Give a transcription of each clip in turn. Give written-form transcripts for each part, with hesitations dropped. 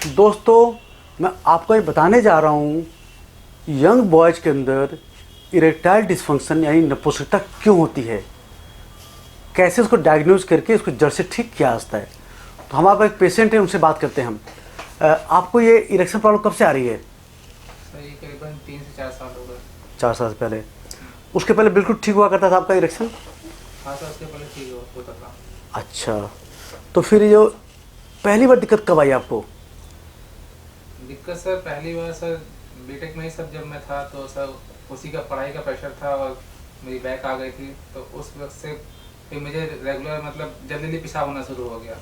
दोस्तों, मैं आपको ये बताने जा रहा हूँ यंग बॉयज़ के अंदर इरेक्टाइल डिस्फंक्शन यानी नपुंसकता क्यों होती है, कैसे उसको डायग्नोज करके उसको जड़ से ठीक किया जाता है। तो हमारे पास एक पेशेंट है, उनसे बात करते हैं हम। आपको ये इरेक्शन प्रॉब्लम कब से आ रही है? सर ये करीबन 3 से 4 साल हो गए। 4 साल से पहले? उसके पहले बिल्कुल ठीक हुआ करता था आपका इरेक्शन? हाँ सर, उसके पहले ठीक होता था। अच्छा, तो फिर ये जो पहली बार दिक्कत कब आई आपको? दिक्कत सर पहली बार सर बीटेक में ही सब जब मैं था तो सर उसी का पढ़ाई का प्रेशर था और मेरी बैक आ गई थी, तो उस वक्त से फिर मुझे रेगुलर मतलब जल्दी पेशाब होना शुरू हो गया।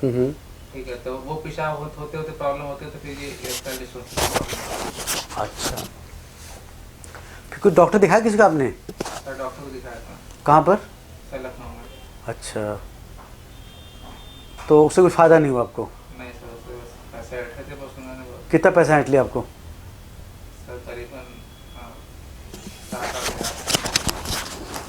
ठीक है, तो वो पेशाब होते होते प्रॉब्लम होते तो फिर ये इरेक्टाइल डिस्फंक्शन। अच्छा, फिर कोई डॉक्टर दिखाया किसी का आपने? सर डॉक्टर को दिखाया था। कहाँ पर? सर लखनऊ में। अच्छा, तो उससे कोई फ़ायदा नहीं हुआ आपको? नहीं सर, उससे बस पैसे बैठे थे बस उन्होंने बहुत। कितना पैसा ऐंठ लिया आपको? सर करीबन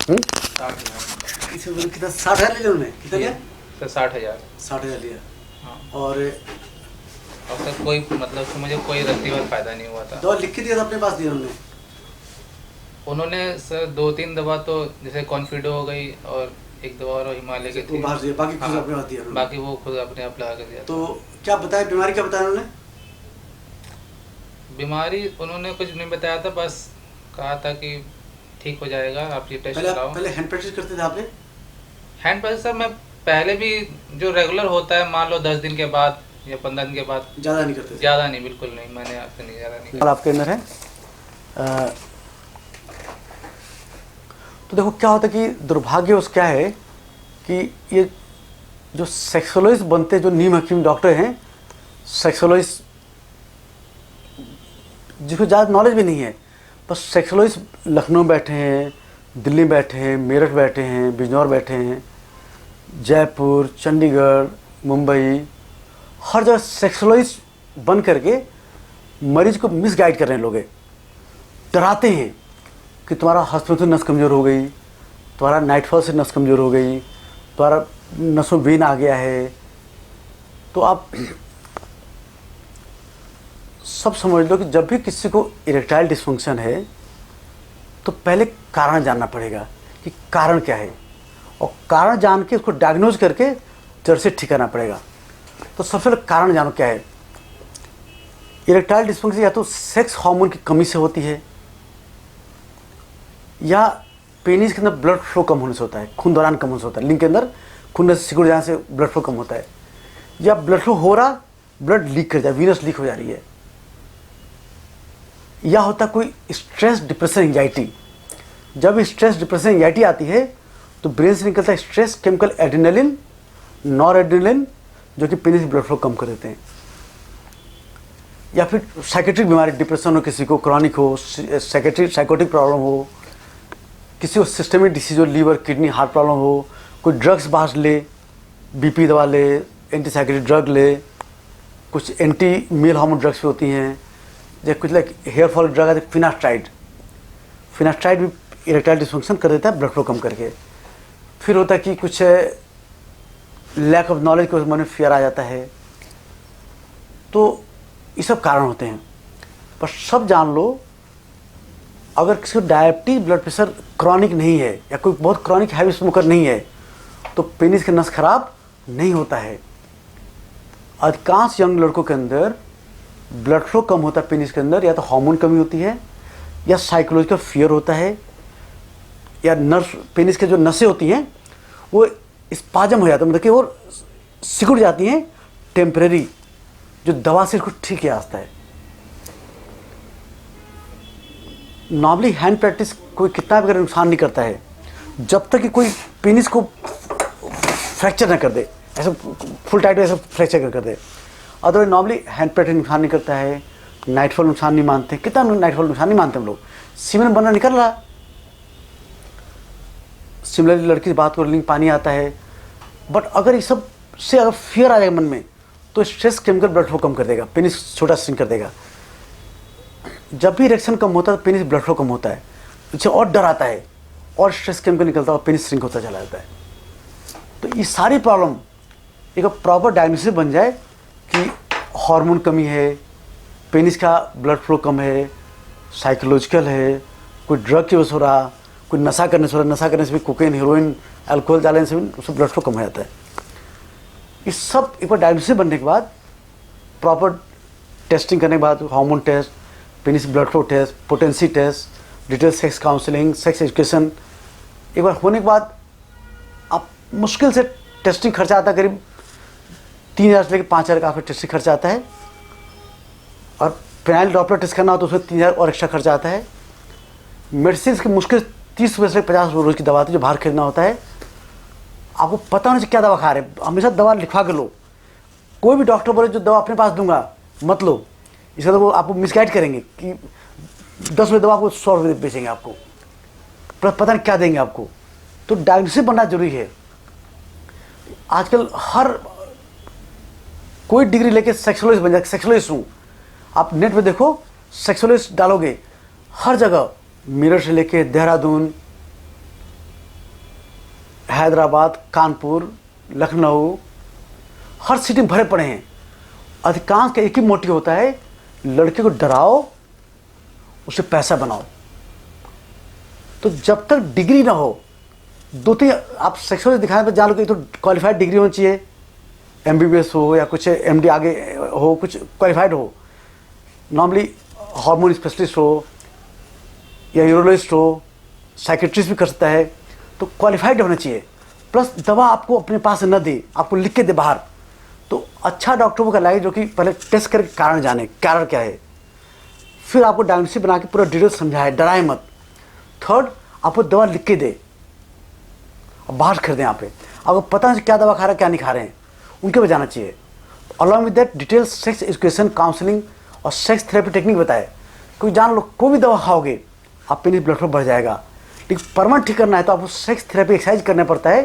60,000। कितना 60,000 लिया उन्होंने? कितना लिया? सर 60,000। 60,000 लिया। हाँ, और सर कोई मतलब उससे मुझे कोई रत्तीभर फायदा नहीं हुआ था। दवा लिख के दिया था अपने पास दिया उन्होंने सर 2-3 दवा तो जैसे कॉन्फिडो हो गई और एक दवा और हिमालय की थी। बाहर से बाकी खुद हाँ, अपने पास दिया उन्होंने। बाकी वो खुद अपने आप लगा के दिया। तो क्या बताया, बीमारी क्या बताया उन्होंने? बीमारी उन्होंने कुछ नहीं बताया था, बस कहा था कि ठीक हो जाएगा, आप ये टेस्ट कराओ। पहले हैंड प्रैक्टिस करते थे आपने? हैंड प्रेस सर मैं पहले भी जो रेगुलर होता है, मान लो 10 दिन के बाद या 15 दिन के बाद। ज़्यादा नहीं करते थे? ज़्यादा नहीं, बिल्कुल नहीं, मैंने आपसे नहीं ज़्यादा नहीं। आपके अंदर है। तो देखो क्या होता है कि दुर्भाग्यवश क्या है कि ये जो सेक्सोलॉजिस्ट बनते, जो नीम हकीम डॉक्टर हैं, सेक्सोलॉजिस्ट जिसको ज़्यादा नॉलेज भी नहीं है, बस सेक्सोलॉजिस्ट लखनऊ बैठे हैं, दिल्ली बैठे हैं, मेरठ बैठे हैं, बिजनौर बैठे हैं, जयपुर, चंडीगढ़, मुंबई, हर जगह सेक्सोलॉजिस्ट बन करके मरीज को मिसगाइड कर रहे हैं। लोग डराते हैं कि तुम्हारा हस्बैंड से नस कमज़ोर हो गई, तुम्हारा नाइटफॉल से नस कमज़ोर हो गई, तुम्हारा नसों वेन आ गया है। तो आप सब समझ लो कि जब भी किसी को इरेक्टाइल डिस्फंक्शन है तो पहले कारण जानना पड़ेगा कि कारण क्या है, और कारण जान के उसको डायग्नोज करके जड़ से ठिकाना पड़ेगा। तो सबसे पहले कारण जानो क्या है। इरेक्टाइल डिस्फंक्शन या तो सेक्स हार्मोन की कमी से होती है, या पेनिस के अंदर ब्लड फ्लो कम होने से होता है, खून दौरान कम होने से होता है, लिंग के अंदर खून से सिकुड़ जाने से ब्लड फ्लो कम होता है, या ब्लड फ्लो हो रहा, ब्लड लीक कर जाए, वीनस लीक हो जा रही है, या होता कोई स्ट्रेस, डिप्रेशन, एंजाइटी। जब स्ट्रेस, डिप्रेशन, एंजाइटी आती है तो ब्रेन से निकलता है stress chemical adrenaline, nor adrenaline, जो कि पेनिस ब्लड फ्लो कम कर देते हैं। या फिर साइकेट्रिक बीमारी, डिप्रेशन हो किसी को, क्रॉनिक हो, साइकोटिक प्रॉब्लम हो, किसी को सिस्टमिक डिसीज हो, लीवर, किडनी, हार्ट प्रॉब्लम हो, कोई ड्रग्स बाहर ले, बीपी दवा ले, एंटीसाइकेटिक ड्रग ले, कुछ एंटी मेल हार्मोन ड्रग्स भी होती हैं, जैसे कुछ लाइक हेयर फॉल ड्रग है फिनास्ट्राइड। फिनास्ट्राइड भी इरेक्टाइल डिस्फंक्शन कर देता है ब्लड फ्लो कम करके। फिर होता है कि कुछ लैक ऑफ नॉलेज के मन में फियर आ जाता है। तो ये सब कारण होते हैं। पर सब जान लो, अगर किसी को डायबिटीज, ब्लड प्रेशर क्रॉनिक नहीं है, या कोई बहुत क्रॉनिक हैवी स्मोकर नहीं है, तो पेनिस का नस खराब नहीं होता है। अधिकांश यंग लड़कों के अंदर ब्लड फ्लो कम होता है पेनिस के अंदर, या तो हार्मोन कमी होती है, या साइकोलॉजिकल फियर होता है, या नर्व, पेनिस के जो नसें होती हैं वो स्पाजम हो जाता है, मतलब कि वो सिकुड़ जाती हैं टेम्परेरी, जो दवा से इसको ठीक किया जाता है। नॉर्मली हैंड प्रैक्टिस कोई कितना भी अगर नुकसान नहीं करता है, जब तक कि कोई पेनिस को फ्रैक्चर ना कर दे, ऐसा फुल टाइट ऐसा फ्रैक्चर कर दे। अदरवाइज नॉर्मली हैंड प्रैक्टिस नुकसान नहीं करता है। नाइटफॉल नुकसान नहीं मानते, कितना नाइटफॉल नुकसान नहीं मानते हम लोग। सीमेन बनना निकल रहा, सिमिलरली लड़की से बात करो, लिंग पानी आता है। बट अगर ये सब से अगर फियर आ जाएगा मन में, तो स्ट्रेस केमिकल ब्लड फ्लो कम कर देगा, पेनिस छोटा स्ट्रिंग कर देगा। जब भी इरेक्शन कम होता है तो पेनिस ब्लड फ्लो कम होता है, पीछे और डर आता है, और स्ट्रेस केमिकल निकलता है और पेनिस श्रिंक होता चला जाता है। तो ये सारी प्रॉब्लम एक प्रॉपर डायग्नोसिस बन जाए कि हार्मोन कमी है, पेनिस का ब्लड फ्लो कम है, साइकोलॉजिकल है, कोई ड्रग की वजह से हो रहा, कोई नशा करने से हो रहा, नशा करने से भी कोकेन, हीरोइन, अल्कोहल डालने से भी उससे ब्लड फ्लो कम हो जाता है। इस सब एक बार डायग्नोसिस बनने के बाद प्रॉपर टेस्टिंग करने के बाद hormone test, penis blood flow test, potency test, detail sex counselling, sex education, एक बार होने के बाद आप मुश्किल से टेस्टिंग खर्चा आता है करीब 3,000 से लेकर 5,000 का आपका टेस्टिंग खर्चा आता है। और पेनाइल डॉपलर टेस्ट करना हो तो उसमें 3,000 और एक्स्ट्रा खर्चा आता है। मेडिसिन की मुश्किल 30 रुपये से 50 रुपये रोज़ की दवा आती है जो बाहर खरीदना होता है। आपको पता नहीं क्या दवा खा रहे हैं, हमेशा दवा लिखवा के लो। कोई भी डॉक्टर बोले जो दवा अपने पास दूंगा मत लो, इसका तो वो आपको मिसगाइड करेंगे कि 10 रुपये दवा आपको 100 रुपये बेचेंगे आपको, प्लस पता नहीं क्या देंगे आपको। तो डायग्नोसिस बनना जरूरी है। आजकल हर कोई डिग्री लेके सेक्सोलॉजिस्ट बन जाए, सेक्सोलॉजिस्ट हूँ। आप नेट पे देखो, सेक्सोलॉजिस्ट डालोगे हर जगह, मेरठ से लेके देहरादून, हैदराबाद, कानपुर, लखनऊ, हर सिटी में भरे पड़े हैं। अधिकांश का एक ही मोटिव होता है, लड़के को डराओ, उसे पैसा बनाओ। तो जब तक डिग्री ना हो, 2-3 आप सेक्सुअल दिखाने पर जान लो कि तो क्वालिफाइड डिग्री होनी चाहिए, MBBS हो या कुछ MD आगे हो, कुछ क्वालिफाइड हो। नॉर्मली हार्मोन स्पेशलिस्ट हो या यूरोलॉजिस्ट हो, साइकेट्रिस्ट भी कर सकता है, तो क्वालिफाइड होना चाहिए। प्लस दवा आपको अपने पास न दे, आपको लिख के दे बाहर, तो अच्छा डॉक्टर को लाइए जो कि पहले टेस्ट करके कारण जाने, कारण क्या है, फिर आपको डायग्नोसिस बना के पूरा डिटेल समझाए, डराए मत। थर्ड, आपको दवा लिख के दे, बाहर खरीदें। यहाँ पे आपको पता नहीं क्या दवा खा रहे हैं क्या नहीं खा रहे हैं, उनके पे जाना चाहिए। Along with that detail sex education, counselling और सेक्स थेरेपी टेक्निक बताए। कोई जान लो कोई भी दवा खाओगे आप पेनिस ब्लड फ्लो बढ़ जाएगा, लेकिन परमानेंट ठीक करना है तो आपको सेक्स थेरेपी एक्सरसाइज करना पड़ता है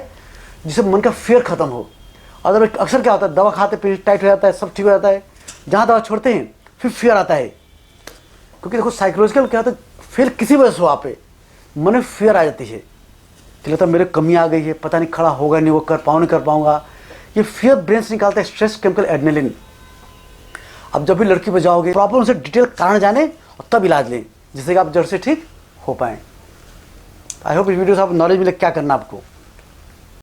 जिससे मन का फियर खत्म हो। अदर अक्सर क्या होता है, दवा खाते पेनिस टाइट हो जाता है, सब ठीक हो जाता है, जहाँ दवा छोड़ते हैं फिर फियर आता है। क्योंकि देखो साइकोलॉजिकल क्या होता है, फिर किसी वजह से हो आप पे मन में फियर आ जाती है कि लगता है मेरे कमी आ गई है, पता नहीं खड़ा होगा नहीं, वो कर पाऊँ नहीं कर पाऊँगा। ये फियर ब्रेन से निकालता है स्ट्रेस केमिकल एड्रेनलिन। अब जब भी लड़की पे जाओगे प्रॉपर उनसे डिटेल कारण जाने और तब इलाज लें, जिससे कि आप जड़ से ठीक हो पाएँ। आई होप इस वीडियो से आप नॉलेज मिले क्या करना आपको।